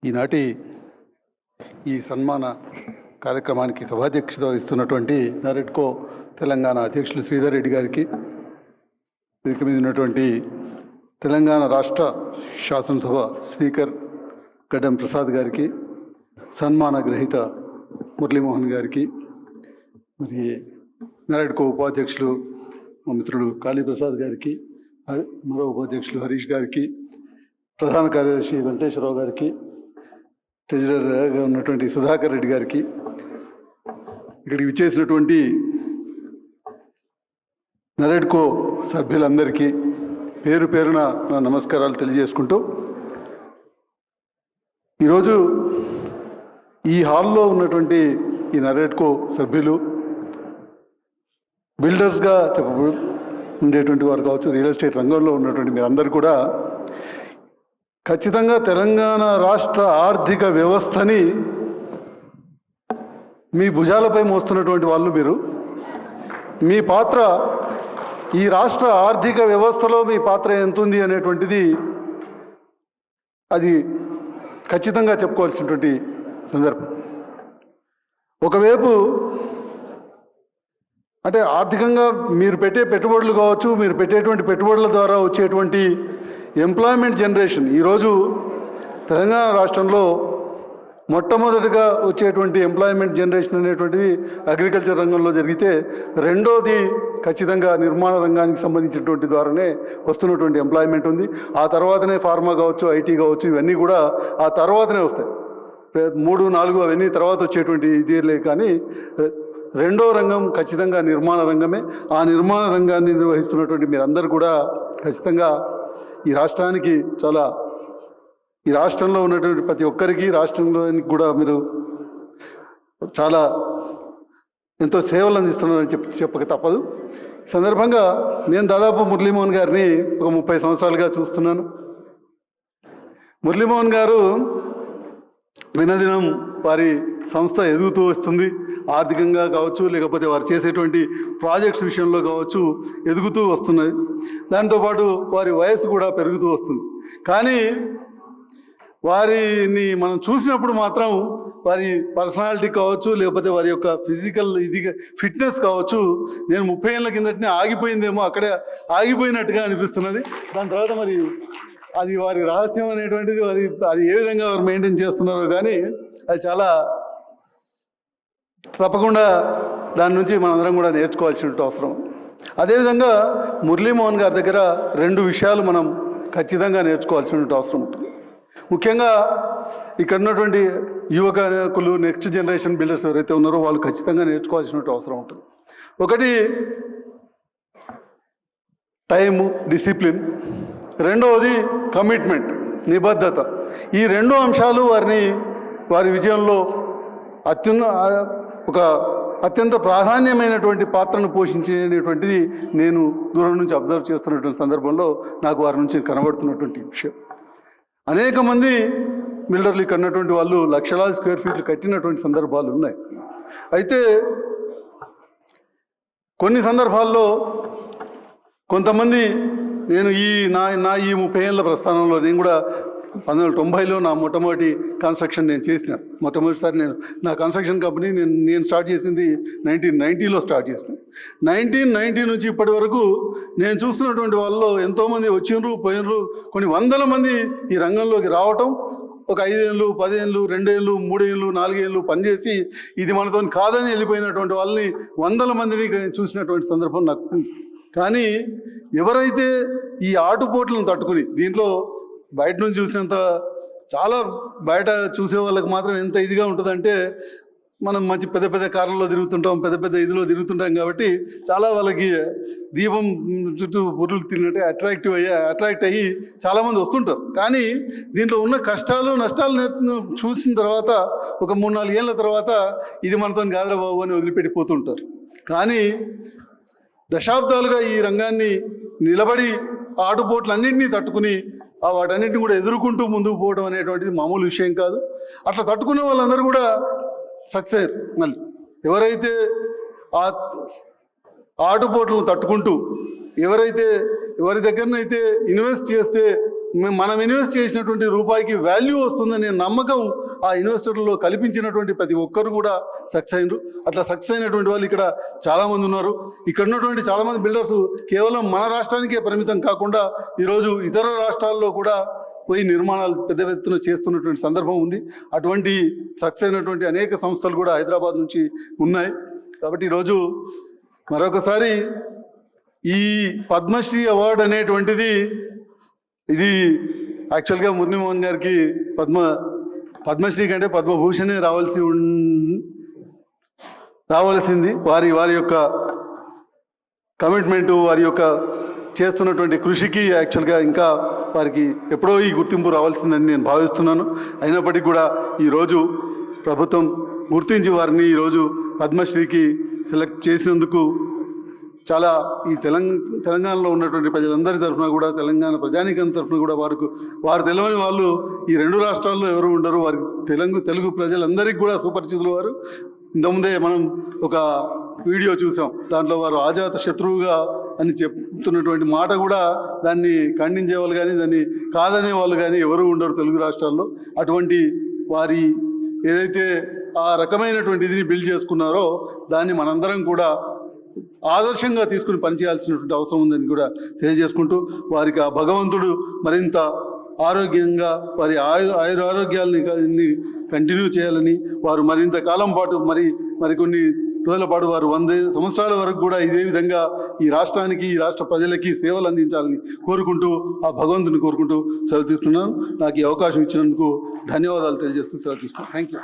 ఈనాటి ఈ సన్మాన కార్యక్రమానికి సభాధ్యక్షత వహిస్తున్నటువంటి నారెడ్కో తెలంగాణ అధ్యక్షులు శ్రీధర్ రెడ్డి గారికి, వేదిక మీద ఉన్నటువంటి తెలంగాణ రాష్ట్ర శాసనసభ స్పీకర్ గడ్డం ప్రసాద్ గారికి, సన్మాన గ్రహీత మురళీమోహన్ గారికి, మరి నారెడ్కో ఉపాధ్యక్షులు మా మిత్రుడు కాళీప్రసాద్ గారికి, మరో ఉపాధ్యక్షులు హరీష్ గారికి, ప్రధాన కార్యదర్శి వెంకటేశ్వరరావు గారికి, ట్రెజరర్గా ఉన్నటువంటి సుధాకర్ రెడ్డి గారికి, ఇక్కడికి విచ్చేసినటువంటి నారెడ్కో సభ్యులందరికీ పేరు పేరున నా నమస్కారాలు తెలియజేసుకుంటూ, ఈరోజు ఈ హాల్లో ఉన్నటువంటి ఈ నారెడ్కో సభ్యులు బిల్డర్స్గా ఉండేటువంటి వారు కావచ్చు, రియల్ ఎస్టేట్ రంగంలో ఉన్నటువంటి మీరందరూ కూడా ఖచ్చితంగా తెలంగాణ రాష్ట్ర ఆర్థిక వ్యవస్థని మీ భుజాలపై మోస్తున్నటువంటి వాళ్ళు మీరు. మీ పాత్ర ఈ రాష్ట్ర ఆర్థిక వ్యవస్థలో మీ పాత్ర ఎంతుంది అనేటువంటిది అది ఖచ్చితంగా చెప్పుకోవాల్సినటువంటి సందర్భం. ఒకవైపు అంటే ఆర్థికంగా మీరు పెట్టే పెట్టుబడులు కావచ్చు, మీరు పెట్టేటువంటి పెట్టుబడుల ద్వారా వచ్చేటువంటి ఎంప్లాయ్మెంట్ జనరేషన్, ఈరోజు తెలంగాణ రాష్ట్రంలో మొట్టమొదటిగా వచ్చేటువంటి ఎంప్లాయ్మెంట్ జనరేషన్ అనేటువంటిది అగ్రికల్చర్ రంగంలో జరిగితే, రెండోది ఖచ్చితంగా నిర్మాణ రంగానికి సంబంధించినటువంటి ద్వారానే వస్తున్నటువంటి ఎంప్లాయ్మెంట్ ఉంది. ఆ తర్వాతనే ఫార్మా కావచ్చు, ఐటీ కావచ్చు, ఇవన్నీ కూడా ఆ తర్వాతనే వస్తాయి. 3, 4 అవన్నీ తర్వాత వచ్చేటువంటి ఇదేలే. కానీ రెండో రంగం ఖచ్చితంగా నిర్మాణ రంగమే. ఆ నిర్మాణ రంగాన్ని నిర్వహిస్తున్నటువంటి మీరందరూ కూడా ఖచ్చితంగా ఈ రాష్ట్రానికి ఈ రాష్ట్రంలో ఉన్నటువంటి ప్రతి ఒక్కరికి, రాష్ట్రంలోనికి కూడా మీరు చాలా ఎంతో సేవలు అందిస్తున్నారని చెప్పక తప్పదు. ఈ సందర్భంగా నేను దాదాపు మురళీమోహన్ గారిని ఒక 30 సంవత్సరాలుగా చూస్తున్నాను. మురళీమోహన్ గారు దినదినం వారి సంస్థ ఎదుగుతూ వస్తుంది. ఆర్థికంగా కావచ్చు, లేకపోతే వారు చేసేటువంటి ప్రాజెక్ట్స్ విషయంలో కావచ్చు ఎదుగుతూ వస్తున్నది. దాంతోపాటు వారి వయసు కూడా పెరుగుతూ వస్తుంది. కానీ వారిని మనం చూసినప్పుడు మాత్రం వారి పర్సనాలిటీ కావచ్చు, లేకపోతే వారి యొక్క ఫిజికల్ ఫిట్నెస్ కావచ్చు, నేను 30 ఏళ్ళ కిందటనే ఆగిపోయిందేమో, అక్కడే ఆగిపోయినట్టుగా అనిపిస్తున్నది. దాని తర్వాత మరి అది వారి రహస్యం అనేటువంటిది అది ఏ విధంగా వారు మెయింటైన్ చేస్తున్నారో కానీ అది చాలా తప్పకుండా దాని నుంచి మనందరం కూడా నేర్చుకోవాల్సిన అవసరం. అదేవిధంగా మురళీమోహన్ గారి దగ్గర 2 విషయాలు మనం ఖచ్చితంగా నేర్చుకోవాల్సిన అవసరం ఉంటుంది. ముఖ్యంగా ఇక్కడ ఉన్నటువంటి యువకులు, నెక్స్ట్ జనరేషన్ బిల్డర్స్ ఎవరైతే ఉన్నారో వాళ్ళు ఖచ్చితంగా నేర్చుకోవాల్సిన అవసరం ఉంటుంది. ఒకటి టైము, డిసిప్లిన్. రెండవది కమిట్మెంట్, నిబద్ధత. ఈ 2 అంశాలు వారి విజయంలో ఒక అత్యంత ప్రాధాన్యమైనటువంటి పాత్రను పోషించేటువంటిది నేను దూరం నుంచి అబ్జర్వ్ చేస్తున్నటువంటి సందర్భంలో నాకు వారి నుంచి కనబడుతున్నటువంటి విషయం. అనేక మంది బిల్డర్లు కన్నటువంటి వాళ్ళు లక్షలాది స్క్వేర్ ఫీట్లు కట్టినటువంటి సందర్భాలు ఉన్నాయి. అయితే కొన్ని సందర్భాల్లో కొంతమంది నేను ఈ 30 ఏళ్ళ ప్రస్థానంలో నేను కూడా 1990లో నా మొట్టమొదటి కన్స్ట్రక్షన్ నేను చేసిన. మొట్టమొదటిసారి నా కన్స్ట్రక్షన్ కంపెనీ నేను స్టార్ట్ చేసింది 1990లో స్టార్ట్ చేసిన. 1990 నుంచి ఇప్పటి వరకు నేను చూస్తున్నటువంటి వాళ్ళలో ఎంతోమంది వచ్చిండ్రు, పోయినరు. కొన్ని వందల మంది ఈ రంగంలోకి రావటం, ఒక 5 ఏళ్ళు, 10 ఏళ్ళు, 2 ఏళ్ళు, 3 ఏళ్ళు, 4 ఏళ్ళు పనిచేసి ఇది మనతో కాదని వెళ్ళిపోయినటువంటి వాళ్ళని వందల మందిని చూసినటువంటి సందర్భం నాకు. కానీ ఎవరైతే ఈ ఆటుపోట్లను తట్టుకుని, దీంట్లో బయట నుంచి చూసినంత చాలా బయట చూసే వాళ్ళకి మాత్రం ఎంత ఇదిగా ఉంటుందంటే, మనం మంచి పెద్ద పెద్ద కార్లలో తిరుగుతుంటాం, పెద్ద పెద్ద ఇదిలో తిరుగుతుంటాం కాబట్టి చాలా వాళ్ళకి దీపం చుట్టూ పురులు తిన్నట్టే అట్రాక్ట్ అయ్యి చాలామంది వస్తుంటారు. కానీ దీంట్లో ఉన్న కష్టాలు నష్టాలు చూసిన తర్వాత ఒక 3-4 ఏళ్ళ తర్వాత ఇది మనతో కాదురా బాబు అని వదిలిపెట్టిపోతుంటారు. కానీ దశాబ్దాలుగా ఈ రంగాన్ని నిలబడి ఆటుపోట్లన్నింటినీ తట్టుకుని వాటన్నింటినీ కూడా ఎదుర్కొంటూ ముందుకు పోవడం అనేటువంటిది మామూలు విషయం కాదు. అట్లా తట్టుకునే వాళ్ళందరూ కూడా సక్సెస్. మళ్ళీ ఎవరైతే ఆ ఆటుపోట్లను తట్టుకుంటూ, ఎవరి దగ్గరనైతే ఇన్వెస్ట్ చేస్తే మనం ఇన్వెస్ట్ చేసినటువంటి రూపాయికి వాల్యూ వస్తుందనే నమ్మకం ఆ ఇన్వెస్టర్లలో కల్పించినటువంటి ప్రతి ఒక్కరు కూడా సక్సెస్ అయినరు. అట్లా సక్సెస్ అయినటువంటి వాళ్ళు ఇక్కడ చాలామంది ఉన్నారు. ఇక్కడ ఉన్నటువంటి చాలామంది బిల్డర్స్ కేవలం మన రాష్ట్రానికే పరిమితం కాకుండా ఈరోజు ఇతర రాష్ట్రాల్లో కూడా పోయి నిర్మాణాలు పెద్ద ఎత్తున చేస్తున్నటువంటి సందర్భం ఉంది. అటువంటి సక్సెస్ అయినటువంటి అనేక సంస్థలు కూడా హైదరాబాద్ నుంచి ఉన్నాయి. కాబట్టి ఈరోజు మరొకసారి ఈ పద్మశ్రీ అవార్డు అనేటువంటిది ఇది యాక్చువల్గా మురళీమోహన్ గారికి పద్మశ్రీ కంటే పద్మభూషణే రావాల్సింది. వారి యొక్క కమిట్మెంటు, వారి యొక్క చేస్తున్నటువంటి కృషికి యాక్చువల్గా ఇంకా వారికి ఎప్పుడో ఈ గుర్తింపు రావాల్సిందని నేను భావిస్తున్నాను. అయినప్పటికీ కూడా ఈరోజు ప్రభుత్వం గుర్తించి వారిని ఈరోజు పద్మశ్రీకి సెలెక్ట్ చేసినందుకు చాలా ఈ తెలంగాణలో ఉన్నటువంటి ప్రజలందరి తరఫున కూడా, తెలంగాణ ప్రజానీకం తరఫున కూడా వారు తెలియని వాళ్ళు ఈ రెండు రాష్ట్రాల్లో ఎవరు ఉండరు. వారికి తెలుగు ప్రజలందరికీ కూడా సుపరిచితులు వారు. ఇంతకుముందే మనం ఒక వీడియో చూసాం, దాంట్లో వారు ఆజాత శత్రువుగా అని చెప్తున్నటువంటి మాట కూడా దాన్ని ఖండించే వాళ్ళు కానీ దాన్ని కాదనే వాళ్ళు కానీ ఎవరు ఉండరు తెలుగు రాష్ట్రాల్లో. అటువంటి వారి ఏదైతే ఆ రకమైనటువంటి ఇదిని బిల్డ్ చేసుకున్నారో దాన్ని మనందరం కూడా ఆదర్శంగా తీసుకుని పనిచేయాల్సినటువంటి అవసరం ఉందని కూడా తెలియజేసుకుంటూ, వారికి ఆ భగవంతుడు మరింత ఆరోగ్యంగా వారి ఆరోగ్యాలని కంటిన్యూ చేయాలని, వారు మరింత కాలం పాటు మరికొన్ని రోజుల పాటు వారు 100 సంవత్సరాల వరకు కూడా ఇదే విధంగా ఈ రాష్ట్రానికి, ఈ రాష్ట్ర ప్రజలకి సేవలు అందించాలని కోరుకుంటూ, ఆ భగవంతుని కోరుకుంటూ సెలవు తీసుకున్నాను. నాకు ఈ అవకాశం ఇచ్చినందుకు ధన్యవాదాలు తెలియజేస్తూ సెలవు తీసుకున్నాను. Thank you.